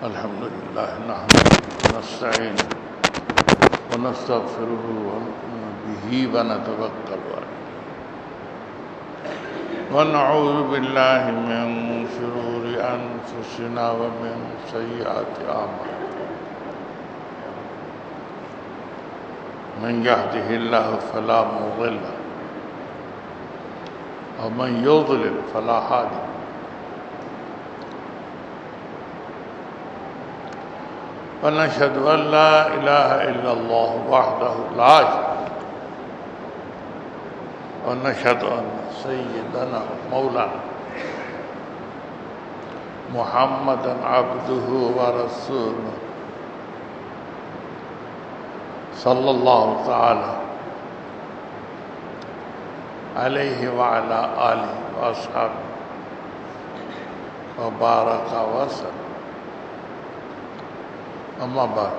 الحمد لله نحمده ونستعينه ونستغفره ونؤمن به ونتوكل عليه ونعوذ بالله من شرور أنفسنا ومن سيئات أعمالنا من يهده الله فلا مضل له ومن يضلل فلا هادي له ونشهد أن لا إله إلا الله وحده لا شريك له ونشهد أن سيدنا مولانا محمدا عبده ورسوله صلى الله تعالى عليه وعلى آله وأصحابه وبارك وسلم. أما بعد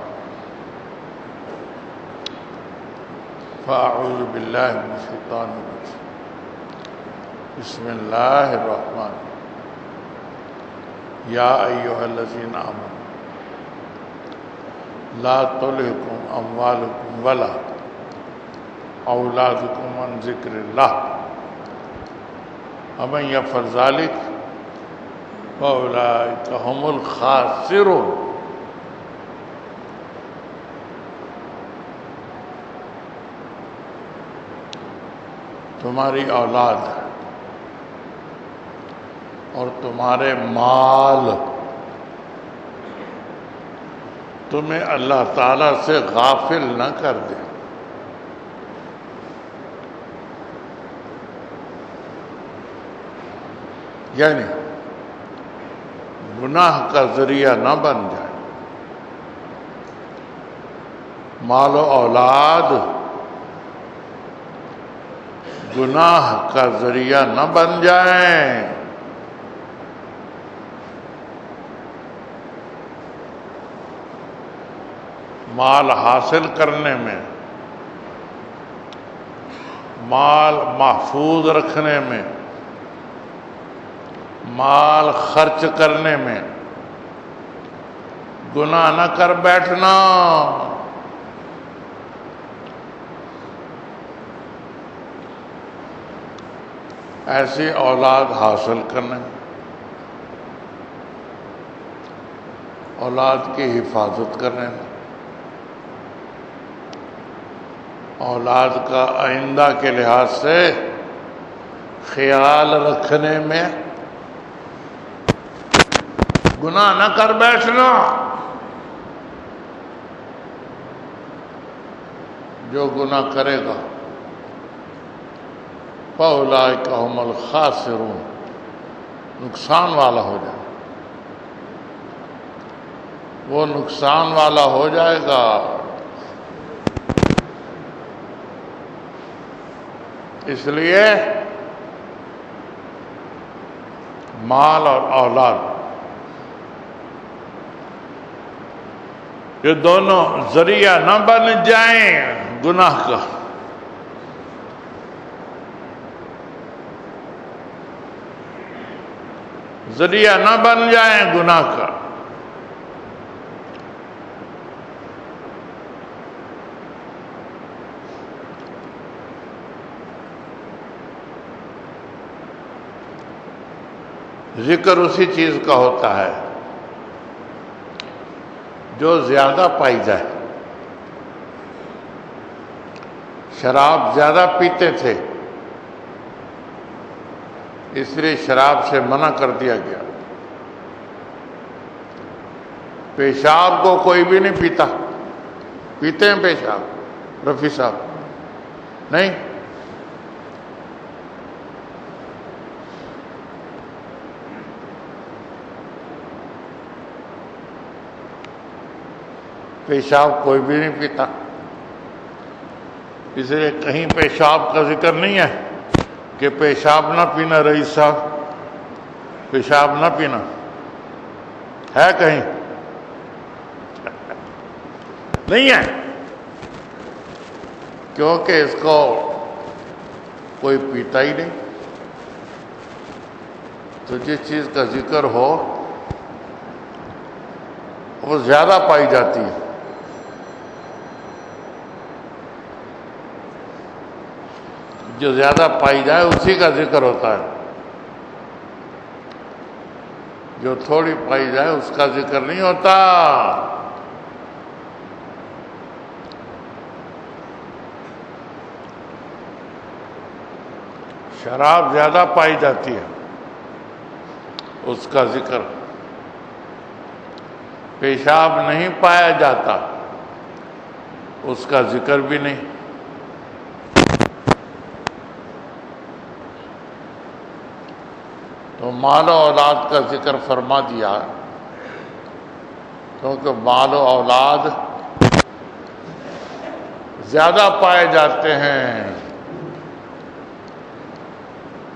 فأعوذ بالله من الشيطان الرجيم بسم الله الرحمن الرحيم يا أيها الذين آمنوا لا تلهكم أموالكم ولا أولادكم عن ذكر الله ومن يفعل ذلك فأولئك هم الخاسرون. تمہاری اولاد اور تمہارے مال تمہیں اللہ تعالیٰ سے غافل نہ کر دے. یعنی گناہ کا ذریعہ نہ بن جائے. مال و اولاد گناہ کا ذریعہ نہ بن جائیں. مال حاصل کرنے میں، مال محفوظ رکھنے میں، مال خرچ کرنے میں گناہ نہ کر بیٹھنا. ایسی اولاد حاصل کرنے، اولاد کی حفاظت کرنے، اولاد کا آئندہ کے لحاظ سے خیال رکھنے میں گناہ نہ کر بیٹھنا. جو گناہ کرے گا فَأُولَئِكَ هُمُ الْخَاسِرُونَ، نقصان والا ہو جائے، وہ نقصان والا ہو جائے گا. اس لیے مال اور اولاد یہ دونوں ذریعہ نہ بن جائیں گناہ کا. ذریعہ نہ بن جائیں گناہ کا. ذکر اسی چیز کا ہوتا ہے جو زیادہ پائی جائے. شراب زیادہ پیتے تھے اس لیے شراب سے منع کر دیا گیا. پیشاب کو کوئی بھی نہیں پیتا. پیتے ہیں پیشاب رفیع صاحب؟ نہیں. پیشاب کوئی بھی نہیں پیتا. اس لیے کہیں پیشاب کا ذکر نہیں ہے کہ پیشاب نہ پینا. رئیس صاحب پیشاب نہ پینا ہے کہیں؟ نہیں ہے، کیونکہ اس کو کوئی پیتا ہی نہیں. تو جس چیز کا ذکر ہو وہ زیادہ پائی جاتی ہے. جو زیادہ پائی جائے اسی کا ذکر ہوتا ہے. جو تھوڑی پائی جائے اس کا ذکر نہیں ہوتا. شراب زیادہ پائی جاتی ہے اس کا ذکر. پیشاب نہیں پایا جاتا اس کا ذکر بھی نہیں. تو مال و اولاد کا ذکر فرما دیا کیونکہ مال و اولاد زیادہ پائے جاتے ہیں.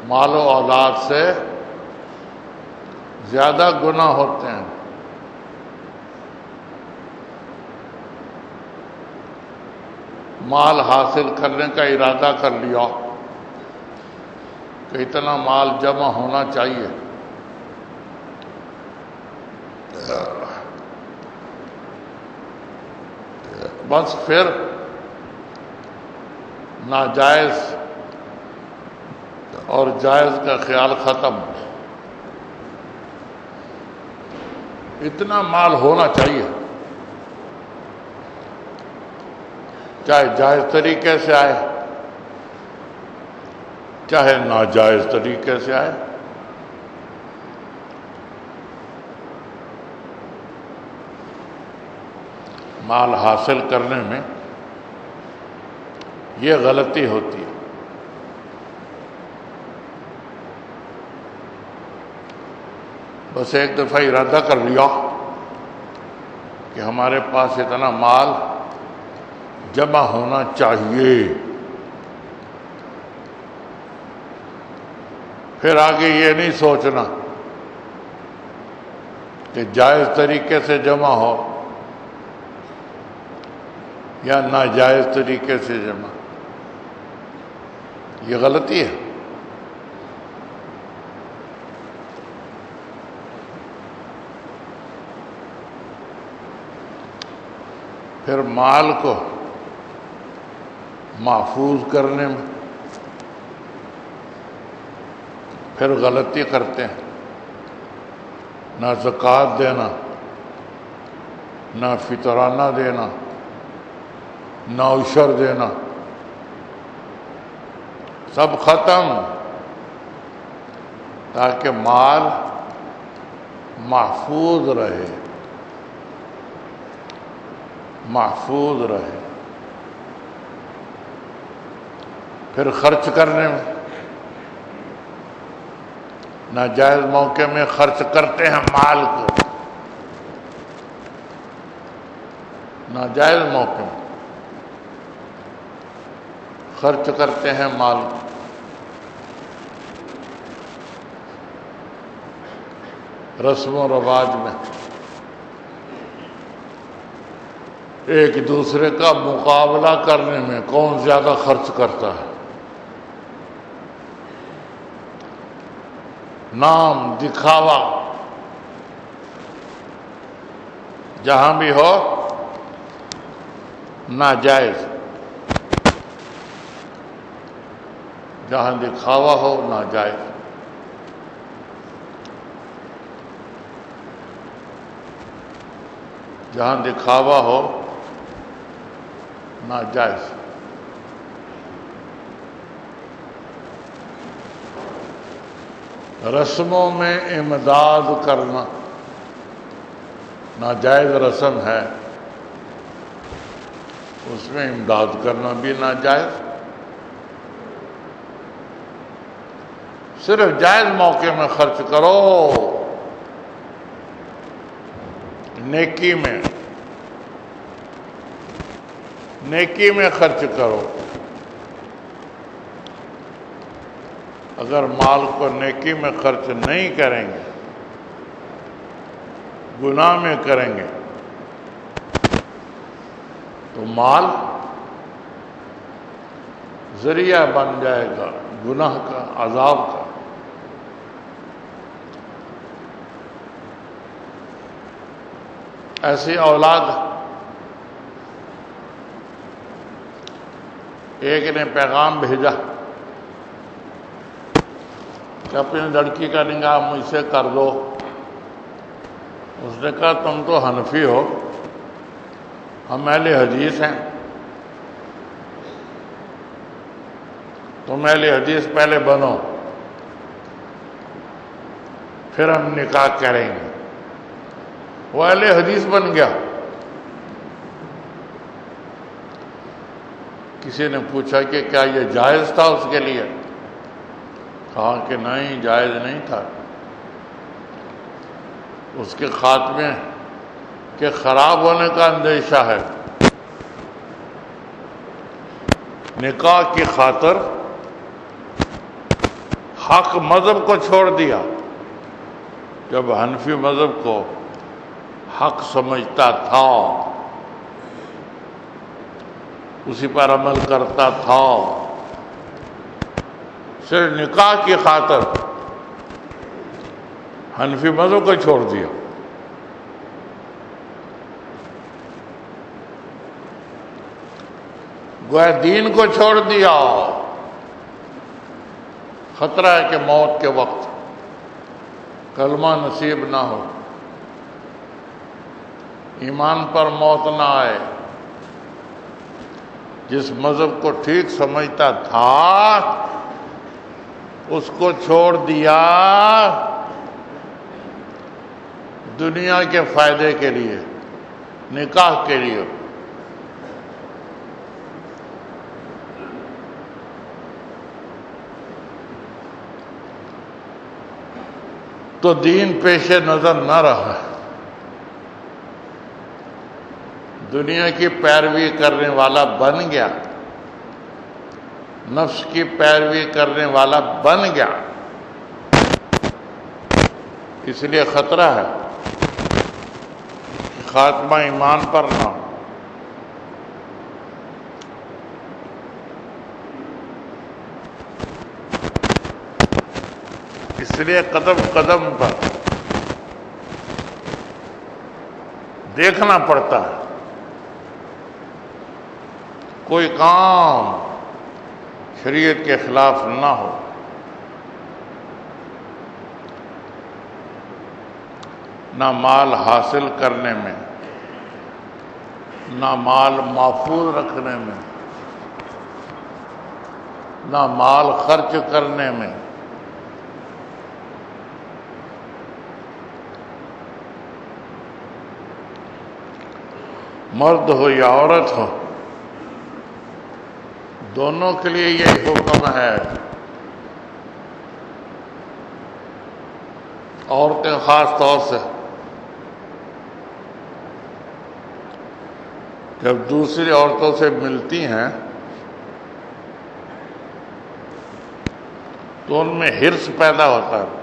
مال و اولاد سے زیادہ گناہ ہوتے ہیں. مال حاصل کرنے کا ارادہ کر لیا کہ اتنا مال جمع ہونا چاہیے، بس پھر ناجائز اور جائز کا خیال ختم. اتنا مال ہونا چاہیے، چاہے جائز طریقے سے آئے چاہے ناجائز طریقے سے آئے. مال حاصل کرنے میں یہ غلطی ہوتی ہے. بس ایک دفعہ ارادہ کر لیا کہ ہمارے پاس اتنا مال جمع ہونا چاہیے، پھر آگے یہ نہیں سوچنا کہ جائز طریقے سے جمع ہو یا ناجائز طریقے سے جمع. یہ غلطی ہے. پھر مال کو محفوظ کرنے میں پھر غلطی کرتے ہیں. نہ زکوٰۃ دینا، نہ فطرانہ دینا، نہ عشر دینا، سب ختم تاکہ مال محفوظ رہے. محفوظ رہے. پھر خرچ کرنے میں ناجائز موقع میں خرچ کرتے ہیں مال کو. ناجائز موقع میں خرچ کرتے ہیں مال کو. رسم و رواج میں ایک دوسرے کا مقابلہ کرنے میں کون زیادہ خرچ کرتا ہے. نام دکھاوا جہاں بھی ہو ناجائز. جہاں دکھاوا ہو ناجائز. جہاں دکھاوا ہو ناجائز. رسموں میں امداد کرنا ناجائز رسم ہے، اس میں امداد کرنا بھی ناجائز. صرف جائز موقع میں خرچ کرو. نیکی میں خرچ کرو. اگر مال کو نیکی میں خرچ نہیں کریں گے، گناہ میں کریں گے، تو مال ذریعہ بن جائے گا گناہ کا، عذاب کا. ایسی اولاد. ایک نے پیغام بھیجا کہ اپنی لڑکی کا نکاح مجھ سے کر دو. اس نے کہا تم تو حنفی ہو، ہم اہل حدیث ہیں، تم اہل حدیث پہلے بنو پھر ہم نکاح کریں گے. وہ اہل حدیث بن گیا. کسی نے پوچھا کہ کیا یہ جائز تھا اس کے لیے؟ کہا کہ نہیں، جائز نہیں تھا. اس کے خاتمے کے خراب ہونے کا اندیشہ ہے. نکاح کی خاطر حق مذہب کو چھوڑ دیا. جب حنفی مذہب کو حق سمجھتا تھا، اسی پر عمل کرتا تھا، صرف نکاح کی خاطر حنفی مذہب کو چھوڑ دیا. گویا دین کو چھوڑ دیا. خطرہ ہے کہ موت کے وقت کلمہ نصیب نہ ہو، ایمان پر موت نہ آئے. جس مذہب کو ٹھیک سمجھتا تھا اس کو چھوڑ دیا دنیا کے فائدے کے لیے، نکاح کے لیے. تو دین پیش نظر نہ رہا، دنیا کی پیروی کرنے والا بن گیا، نفس کی پیروی کرنے والا بن گیا. اس لیے خطرہ ہے کہ خاتمہ ایمان پر نہ ہو. اس لیے قدم قدم پر دیکھنا پڑتا ہے. کوئی کام شریعت کے خلاف نہ ہو. نہ مال حاصل کرنے میں، نہ مال محفوظ رکھنے میں، نہ مال خرچ کرنے میں. مرد ہو یا عورت ہو، دونوں کے لیے یہ حکم ہے. عورتیں خاص طور سے جب دوسری عورتوں سے ملتی ہیں تو ان میں حرص پیدا ہوتا ہے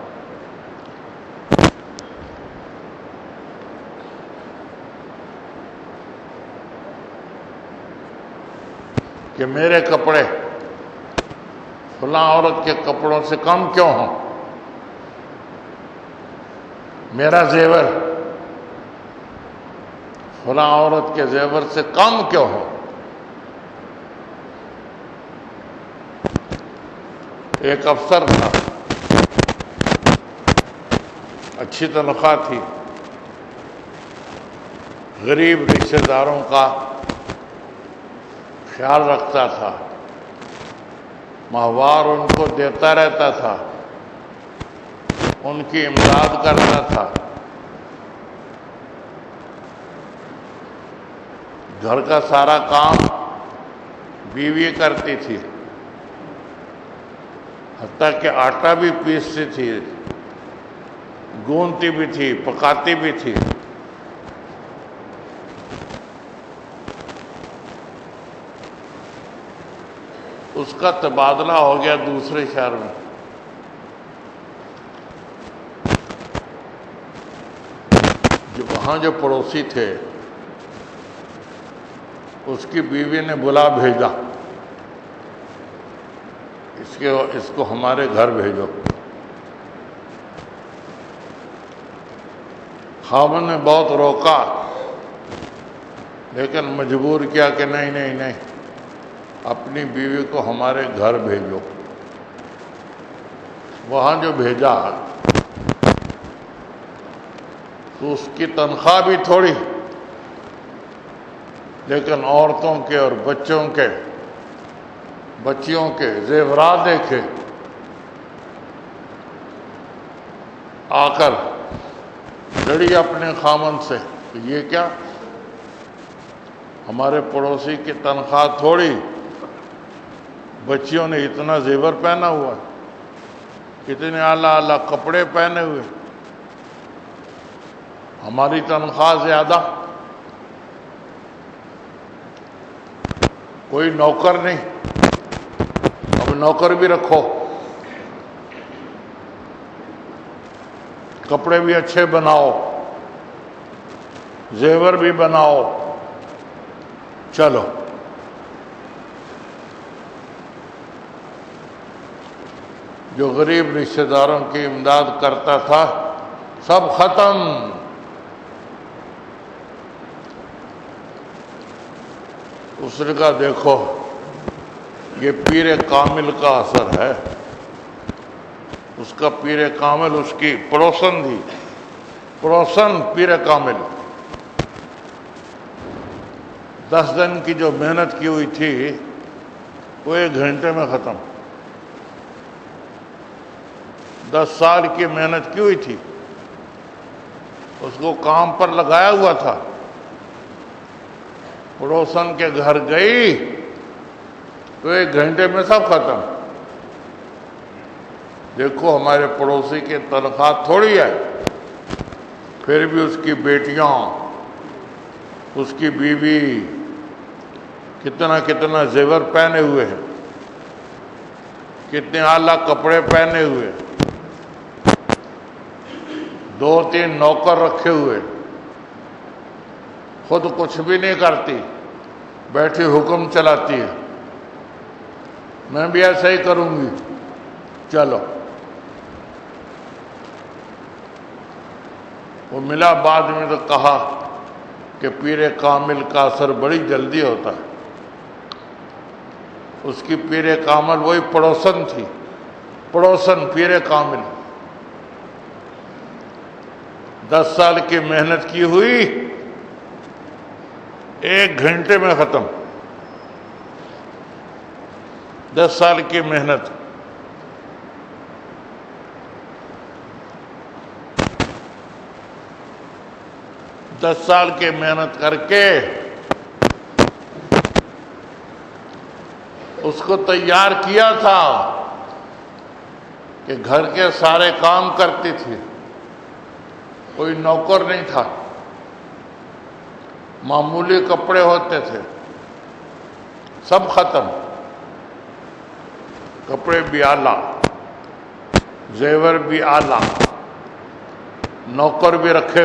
کہ میرے کپڑے فلاں عورت کے کپڑوں سے کم کیوں ہوں، میرا زیور فلاں عورت کے زیور سے کم کیوں ہو. ایک افسر تھا، اچھی تنخواہ تھی، غریب رشتہ داروں کا خیال رکھتا تھا، ماہوار ان کو دیتا رہتا تھا، ان کی امداد کرتا تھا. گھر کا سارا کام بیوی کرتی تھی، حتیٰ کہ آٹا بھی پیستی تھی، گوندتی بھی تھی، پکاتی بھی تھی. اس کا تبادلہ ہو گیا دوسرے شہر میں. وہاں جو پڑوسی تھے اس کی بیوی نے بلا بھیجا، اس کو ہمارے گھر بھیجو. خاوند نے بہت روکا لیکن مجبور کیا کہ نہیں نہیں نہیں، اپنی بیوی کو ہمارے گھر بھیجو۔ وہاں جو بھیجا تو اس کی تنخواہ بھی تھوڑی، لیکن عورتوں کے اور بچیوں کے زیورات دیکھے، آ کر لڑی اپنے خامن سے کہ یہ کیا، ہمارے پڑوسی کی تنخواہ تھوڑی، بچیوں نے اتنا زیور پہنا ہوا، اتنے اعلیٰ اعلیٰ کپڑے پہنے ہوئے، ہماری تنخواہ زیادہ، کوئی نوکر نہیں، اب نوکر بھی رکھو، کپڑے بھی اچھے بناؤ، زیور بھی بناؤ، چلو۔ جو غریب رشتہ داروں کی امداد کرتا تھا سب ختم۔ اس نے کہا دیکھو یہ پیر کامل کا اثر ہے، اس کا پیر کامل اس کی پڑوسن تھی، پڑوسن پیر کامل، 10 دن کی جو محنت کی ہوئی تھی وہ 1 گھنٹے میں ختم، 10 سال کی محنت کی ہوئی تھی، اس کو کام پر لگایا ہوا تھا، پڑوسن کے گھر گئی تو 1 گھنٹے میں سب ختم۔ دیکھو ہمارے پڑوسی کی تنخواہ تھوڑی ہے، پھر بھی اس کی بیٹیاں، اس کی بیوی کتنا کتنا زیور پہنے ہوئے ہیں، کتنے اعلیٰ کپڑے پہنے ہوئے، 2-3 نوکر رکھے ہوئے، خود کچھ بھی نہیں کرتی، بیٹھی حکم چلاتی ہے، میں بھی ایسا ہی کروں گی، چلو۔ وہ ملا بعد میں تو کہا کہ پیر کامل کا اثر بڑی جلدی ہوتا ہے، اس کی پیر کامل وہی پڑوسن تھی، پڑوسن پیر کامل، 10 سال کی محنت کی ہوئی 1 گھنٹے میں ختم، 10 سال کی محنت۔ دس سال کی محنت کر کے اس کو تیار کیا تھا کہ گھر کے سارے کام کرتی تھی، کوئی نوکر نہیں تھا، معمولی کپڑے ہوتے تھے، سب ختم، کپڑے بھی اعلیٰ، زیور بھی اعلیٰ، نوکر بھی رکھے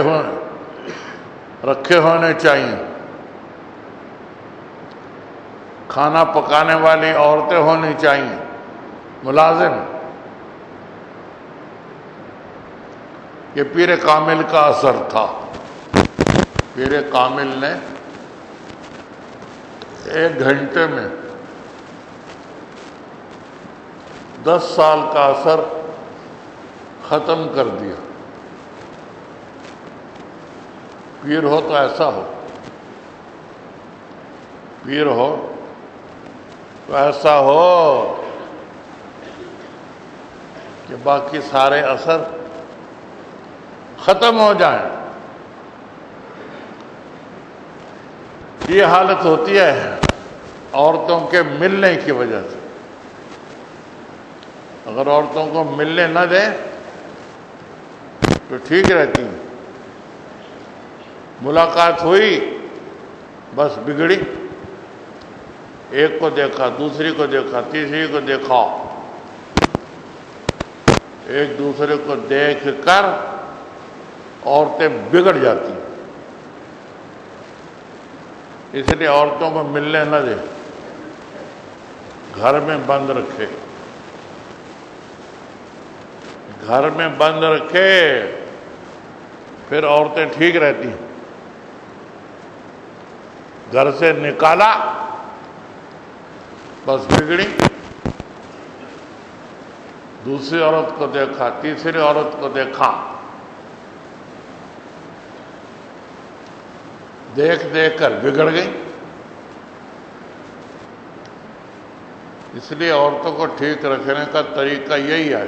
ہونے چاہیے، کھانا پکانے والی عورتیں ہونی چاہیے، ملازم۔ یہ پیر کامل کا اثر تھا، پیر کامل نے 1 گھنٹے میں 10 سال کا اثر ختم کر دیا۔ پیر ہو تو ایسا ہو، پیر ہو تو ایسا ہو کہ باقی سارے اثر ختم ہو جائیں۔ یہ حالت ہوتی ہے عورتوں کے ملنے کی وجہ سے، اگر عورتوں کو ملنے نہ دیں تو ٹھیک رہتی ہیں، ملاقات ہوئی بس بگڑی، ایک کو دیکھا، دوسری کو دیکھا، تیسری کو دیکھا، ایک دوسرے کو دیکھ کر عورتیں بگڑ جاتی ہیں۔ اس لیے عورتوں کو ملنے نہ دے، گھر میں بند رکھے، گھر میں بند رکھے، پھر عورتیں ٹھیک رہتی ہیں۔ گھر سے نکالا بس بگڑی. دوسری عورت کو دیکھا، تیسری عورت کو دیکھا، دیکھ دیکھ کر بگڑ گئی. اس لیے عورتوں کو ٹھیک رکھنے کا طریقہ یہی ہے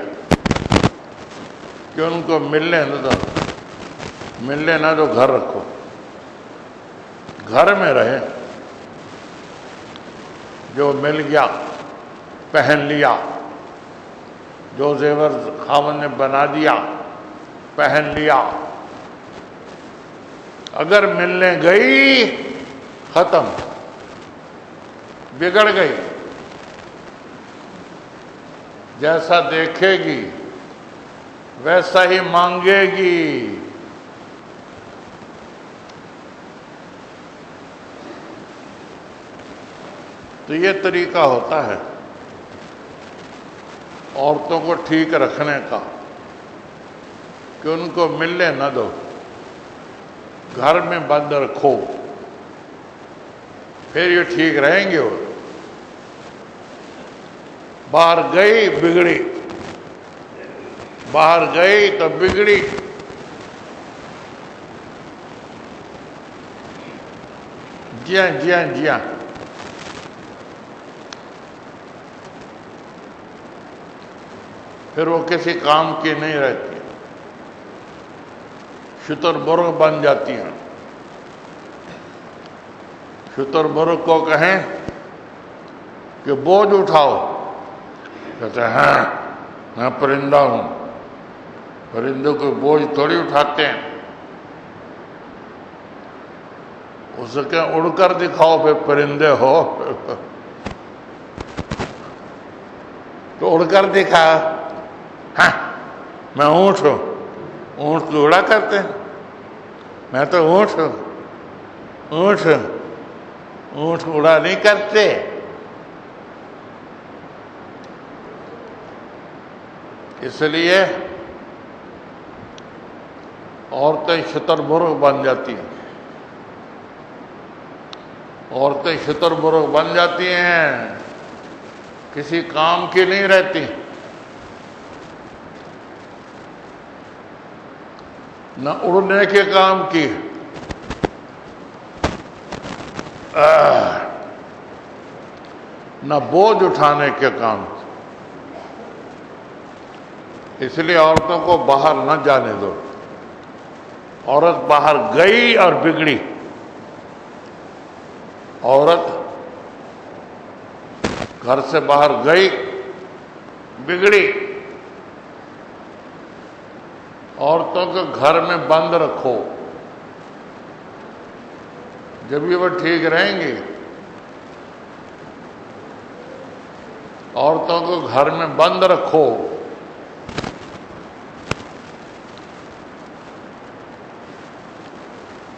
کہ ان کو ملنے نہ دو، ملنے نہ دو، گھر رکھو، گھر میں رہے. جو مل گیا پہن لیا، جو زیور خاوند نے بنا دیا پہن لیا. اگر ملنے گئی ختم، بگڑ گئی. جیسا دیکھے گی ویسا ہی مانگے گی. تو یہ طریقہ ہوتا ہے عورتوں کو ٹھیک رکھنے کا کہ ان کو ملنے نہ دو، گھر میں بند رکھو، پھر یہ ٹھیک رہیں گے. وہ باہر گئی بگڑی، باہر گئی تو بگڑی. جی ہاں جی ہاں جی ہاں. پھر وہ کسی کام کی نہیں رہتی، شتر مرغ بن جاتی ہیں. شتر مرغ کو کہیں کہ بوجھ اٹھاؤ، کہتے ہیں ہاں میں پرندہ ہوں. پرندوں کو بوجھ تھوڑی اٹھاتے ہیں. اسے کہ اڑ کر دکھاؤ پھر پرندے ہو. تو اڑ کر دکھا، ہاں میں اونٹ ہوں. اونٹ تو اڑا کرتے ہیں، میں تو اونٹ ہوں. اونٹ اونٹ اڑا نہیں کرتے. اس لیے عورتیں شتر مرغ بن جاتی ہیں. عورتیں شتر مرغ بن جاتی ہیں، کسی کام کی نہیں رہتی. نہ اڑنے کے کام کی، نہ بوجھ اٹھانے کے کام کی. اس لیے عورتوں کو باہر نہ جانے دو. عورت باہر گئی اور بگڑی. عورت گھر سے باہر گئی بگڑی. عورتوں کو گھر میں بند رکھو، جب بھی وہ ٹھیک رہیں گی. عورتوں کو گھر میں بند رکھو.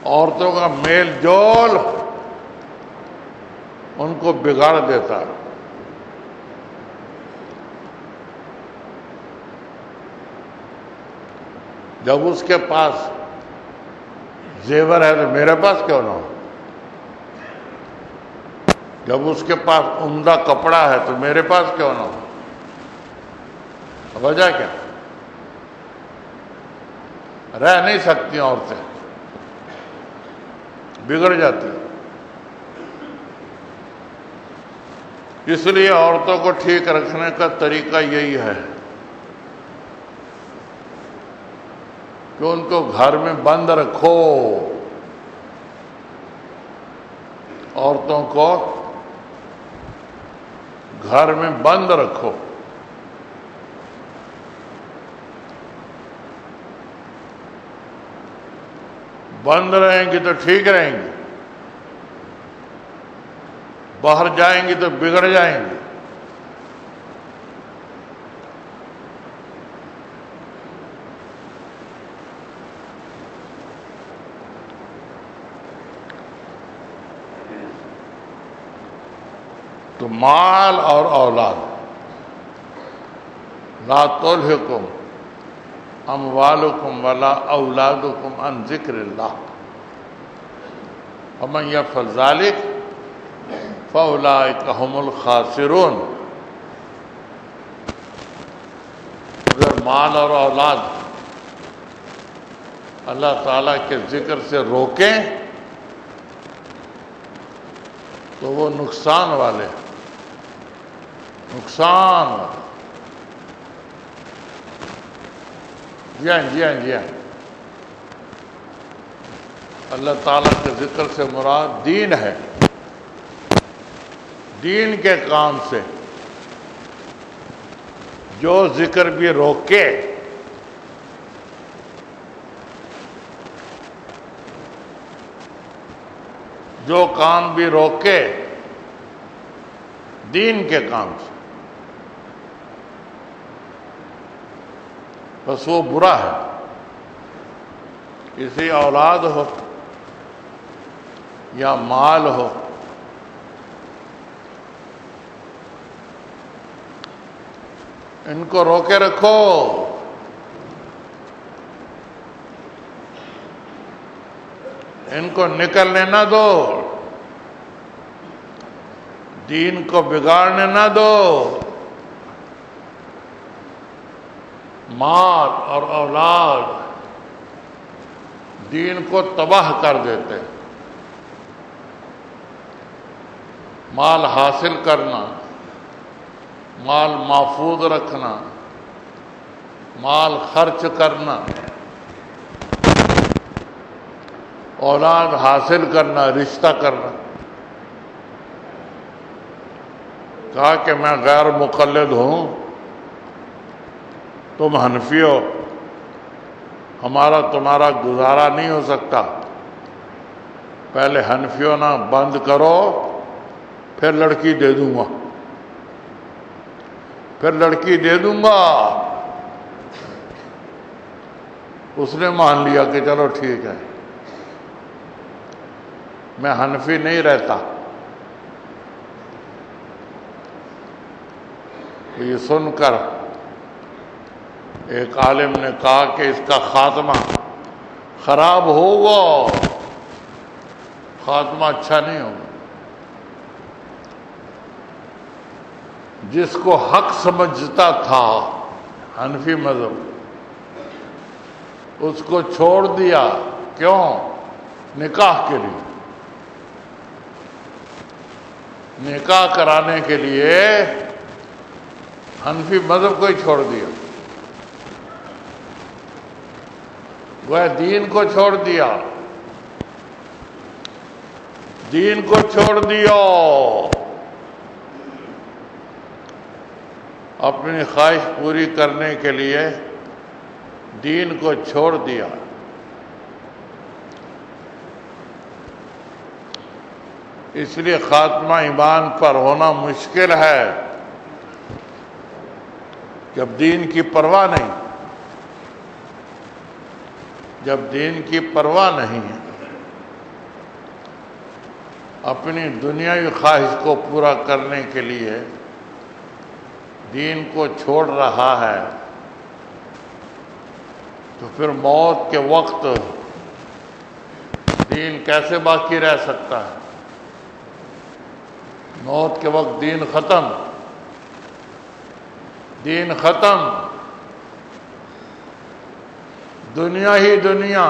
عورتوں کا میل جول ان کو بگاڑ دیتا ہے. جب اس کے پاس زیور ہے تو میرے پاس کیوں نہ ہو؟ جب اس کے پاس عمدہ کپڑا ہے تو میرے پاس کیوں نہ ہو؟ وجہ کیا؟ رہ نہیں سکتی عورتیں، بگڑ جاتی. اس لیے عورتوں کو ٹھیک رکھنے کا طریقہ یہی ہے کہ ان کو گھر میں بند رکھو. عورتوں کو گھر میں بند رکھو. بند رہیں گی تو ٹھیک رہیں گی، باہر جائیں گی تو بگڑ جائیں گی. تو مال اور اولاد، لا تلہکم اموالکم ولا اولادکم عن ذکر اللہ. ومن یفعل ذلک فاولئک هم الخاسرون۔ اگر مال اور اولاد اللہ تعالیٰ کے ذکر سے روکیں تو وہ نقصان والے، نقصان والے۔ جی ہاں جی ہاں جی ہاں، اللہ تعالیٰ کے ذکر سے مراد دین ہے، دین کے کام سے جو ذکر بھی روکے جو کام بھی روکے دین کے کام سے، بس وہ برا ہے۔ کسی اولاد ہو یا مال ہو، ان کو روکے رکھو، ان کو نکلنے نہ دو، دین کو بگاڑنے نہ دو۔ مال اور اولاد دین کو تباہ کر دیتے۔ مال حاصل کرنا، مال محفوظ رکھنا، مال خرچ کرنا، اولاد حاصل کرنا، رشتہ کرنا۔ کہا کہ میں غیر مقلد ہوں، تم حنفی ہو، ہمارا تمہارا گزارا نہیں ہو سکتا، پہلے حنفی ہونا بند کرو، پھر لڑکی دے دوں گا، پھر لڑکی دے دوں گا۔ اس نے مان لیا کہ چلو ٹھیک ہے، میں حنفی نہیں رہتا۔ یہ سن کر ایک عالم نے کہا کہ اس کا خاتمہ خراب ہوگا، خاتمہ اچھا نہیں ہوگا۔ جس کو حق سمجھتا تھا حنفی مذہب، اس کو چھوڑ دیا، کیوں؟ نکاح کے لیے، نکاح کرانے کے لیے حنفی مذہب کو ہی چھوڑ دیا، وہ دین کو چھوڑ دیا، دین کو چھوڑ دیا، اپنی خواہش پوری کرنے کے لیے دین کو چھوڑ دیا۔ اس لیے خاتمہ ایمان پر ہونا مشکل ہے جب دین کی پرواہ نہیں، جب دین کی پرواہ نہیں ہے، اپنی دنیاوی خواہش کو پورا کرنے کے لیے دین کو چھوڑ رہا ہے، تو پھر موت کے وقت دین کیسے باقی رہ سکتا ہے؟ موت کے وقت دین ختم، دین ختم، دنیا ہی دنیا،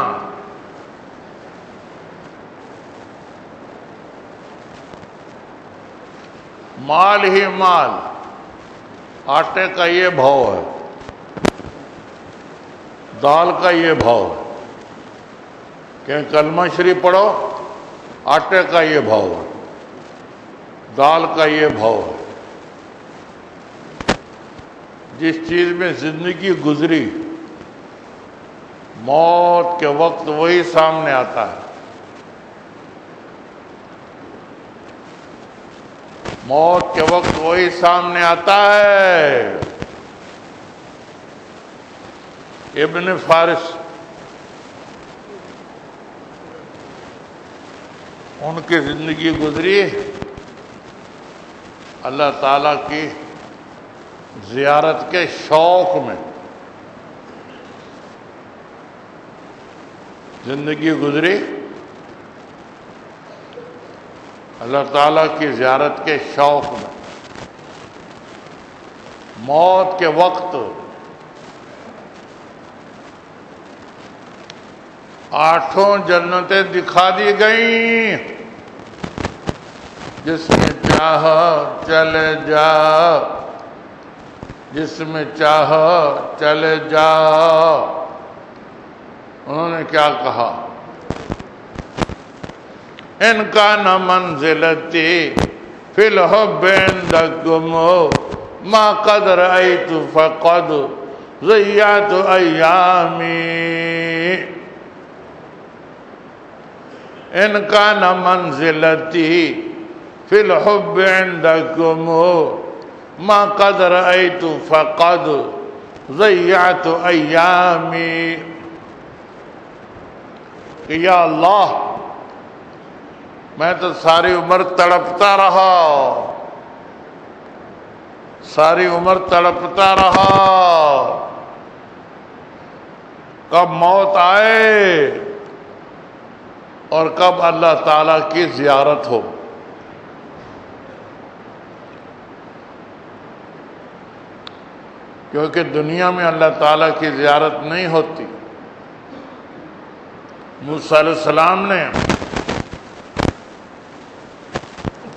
مال ہی مال، آٹے کا یہ بھاؤ ہے، دال کا یہ بھاؤ ہے، کہ کلمہ شریف پڑھو، آٹے کا یہ بھاؤ ہے، دال کا یہ بھاؤ ہے۔ جس چیز میں زندگی گزری، موت کے وقت وہی سامنے آتا ہے، موت کے وقت وہی سامنے آتا ہے۔ ابن فارس، ان کی زندگی گزری اللہ تعالیٰ کی زیارت کے شوق میں، زندگی گزری اللہ تعالیٰ کی زیارت کے شوق میں موت کے وقت 8 جنتیں دکھا دی گئیں، جس میں چاہا چلے جا، جس میں چاہا چلے جا۔ انہوں نے کیا کہا؟ ان کا نہ منزلتی فی الحب عندکم ما قد رأیت فقد ضیعت ایامی۔ ان کا نہ منزلتی فی الحب عندکم ما قد رأیت فقد ضیعت ایامی، کہ یا اللہ میں تو ساری عمر تڑپتا رہا، ساری عمر تڑپتا رہا، کب موت آئے اور کب اللہ تعالیٰ کی زیارت ہو۔ کیونکہ دنیا میں اللہ تعالیٰ کی زیارت نہیں ہوتی۔ موسیٰ علیہ السلام نے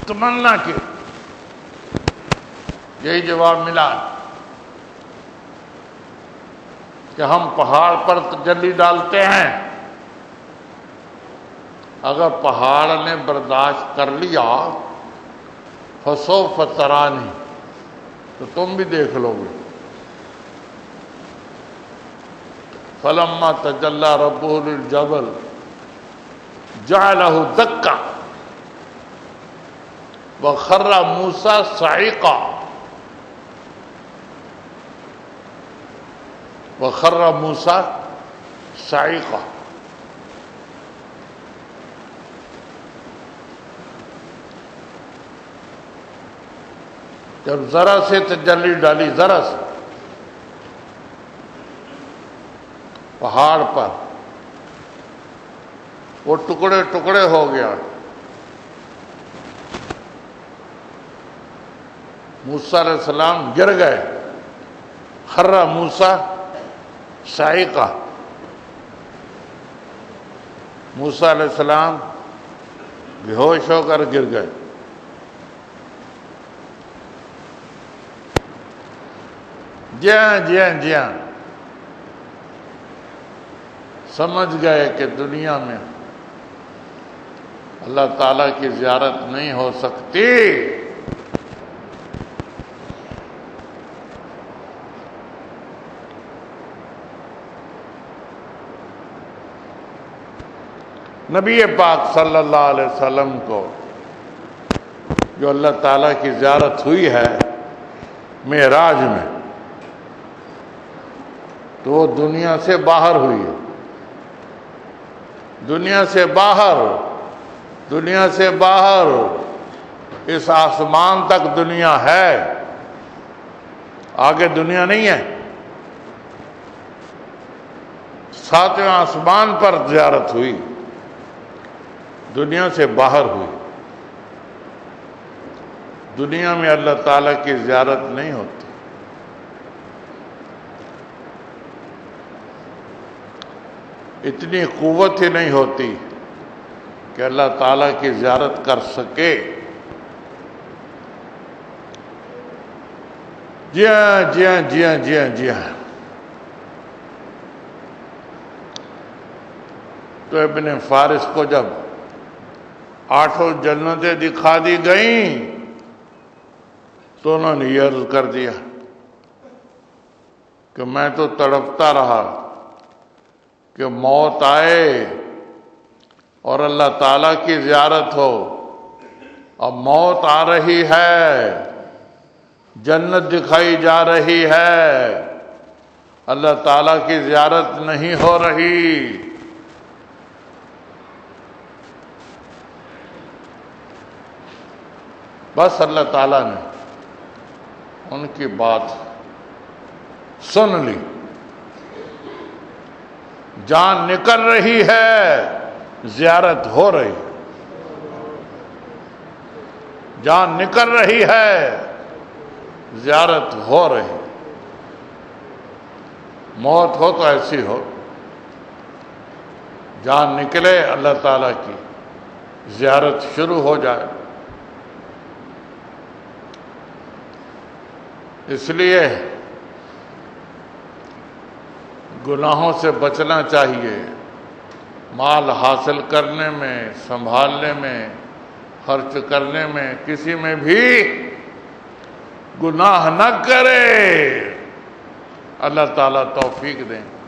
تمنا کی، یہی جواب ملا کہ ہم پہاڑ پر تجلی ڈالتے ہیں، اگر پہاڑ نے برداشت کر لیا فسوف ترانی، تو تم بھی دیکھ لو گے۔ فلما تجلی ربہ للجبل جعلہ دکا وخر موسیٰ صعقا، وخر موسیٰ صعقا۔ جب ذرا سے تجلی ڈالی، ذرا سے پہاڑ پر، وہ ٹکڑے ٹکڑے ہو گیا۔ موسیٰ علیہ السلام گر گئے، خر موسیٰ صعقا، موسیٰ علیہ السلام بے ہوش ہو کر گر گئے۔ جی ہاں جی ہاں جی ہاں، سمجھ گئے کہ دنیا میں اللہ تعالیٰ کی زیارت نہیں ہو سکتی۔ نبی پاک صلی اللہ علیہ وسلم کو جو اللہ تعالیٰ کی زیارت ہوئی ہے معراج میں، تو وہ دنیا سے باہر ہوئی ہے، دنیا سے باہر، دنیا سے باہر، اس آسمان تک دنیا ہے، آگے دنیا نہیں ہے۔ 7ویں آسمان پر زیارت ہوئی، دنیا سے باہر ہوئی۔ دنیا میں اللہ تعالیٰ کی زیارت نہیں ہوتی۔ اتنی قوت ہی نہیں ہوتی کہ اللہ تعالیٰ کی زیارت کر سکے۔ جی ہاں جی ہاں جی ہاں جی ہاں جی ہاں۔ تو ابن فارس کو جب 8 جنتیں دکھا دی گئیں تو انہوں نے یہ عرض کر دیا کہ میں تو تڑپتا رہا کہ موت آئے اور اللہ تعالیٰ کی زیارت ہو۔ اب موت آ رہی ہے، جنت دکھائی جا رہی ہے، اللہ تعالیٰ کی زیارت نہیں ہو رہی۔ بس اللہ تعالیٰ نے ان کی بات سن لی، جان نکل رہی ہے، زیارت ہو رہی۔ جان نکل رہی ہے، زیارت ہو رہی، موت ہو تو ایسی ہو، جان نکلے اللہ تعالیٰ کی زیارت شروع ہو جائے۔ اس لیے گناہوں سے بچنا چاہیے، مال حاصل کرنے میں، سنبھالنے میں، خرچ کرنے میں، کسی میں بھی گناہ نہ کرے۔ اللہ تعالیٰ توفیق دیں۔